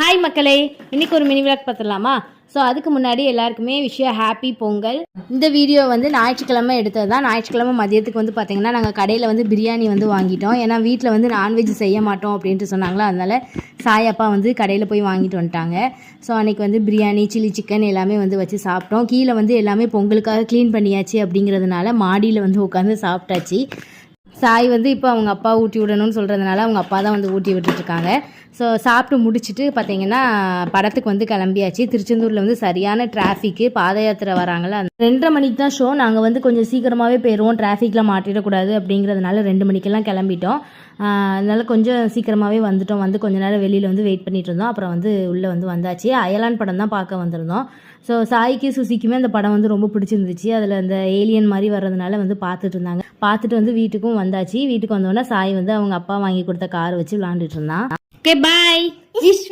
Hi மக்களே, இன்னைக்கு ஒரு மினி விளாக் பார்த்துடலாமா? ஸோ அதுக்கு முன்னாடி எல்லாருக்குமே விஷயம் ஹாப்பி பொங்கல். இந்த வீடியோ வந்து ஞாயிற்றுக்கிழமை எடுத்தது தான். ஞாயிற்றுக்கிழமை மதியத்துக்கு வந்து பார்த்திங்கன்னா நாங்கள் கடையில் வந்து பிரியாணி வந்து வாங்கிட்டோம். ஏன்னா வீட்டில் வந்து நான்வெஜ் செய்ய மாட்டோம் அப்படின்ட்டு சொன்னாங்களா, அதனால் சாயப்பா வந்து கடையில் போய் வாங்கிட்டு வந்துட்டாங்க. ஸோ அன்றைக்கி வந்து பிரியாணி, சில்லி சிக்கன் எல்லாமே வந்து வச்சு சாப்பிட்டோம். கீழே வந்து எல்லாமே பொங்கலுக்காக க்ளீன் பண்ணியாச்சு அப்படிங்கிறதுனால மாடியில் வந்து உட்காந்து சாப்பிட்டாச்சு. சாய் வந்து இப்போ அவங்க அப்பா ஊட்டி விடணும்னு சொல்கிறதுனால அவங்க அப்பா தான் வந்து ஊட்டி விட்டுட்ருக்காங்க. ஸோ சாப்பிட்டு முடிச்சுட்டு பார்த்திங்கன்னா படத்துக்கு வந்து கிளம்பியாச்சு. திருச்செந்தூரில் வந்து சரியான டிராஃபிக்கு, பாத யாத்திரை வராங்களா, 2:30 மணிக்கு தான் ஷோ. நாங்கள் வந்து கொஞ்சம் சீக்கிரமாகவே போயிடுவோம், டிராஃபிக்கில் மாட்டிடக்கூடாது அப்படிங்கிறதுனால 2 மணிக்கெல்லாம் கிளம்பிட்டோம். அதனால கொஞ்சம் சீக்கிரமாகவே வந்துட்டோம். வந்து கொஞ்ச நேரம் வெளியில் வந்து வெயிட் பண்ணிகிட்டு இருந்தோம். அப்புறம் வந்து உள்ளே வந்து வந்தாச்சு. அயலான் படம் தான் பார்க்க வந்திருந்தோம். ஸோ சாய்க்கு சுசிக்குமே அந்த படம் வந்து ரொம்ப பிடிச்சிருந்துச்சு. அதில் அந்த ஏலியன் மாதிரி வர்றதுனால வந்து பார்த்துட்டு இருந்தாங்க. பார்த்துட்டு வந்து வீட்டுக்கும் வந்தாச்சு. வீட்டுக்கு வந்தோடனே சாய் வந்து அவங்க அப்பா வாங்கி கொடுத்த கார் வச்சு விளாண்டுட்டு இருந்தான். ஓகே, பாய்.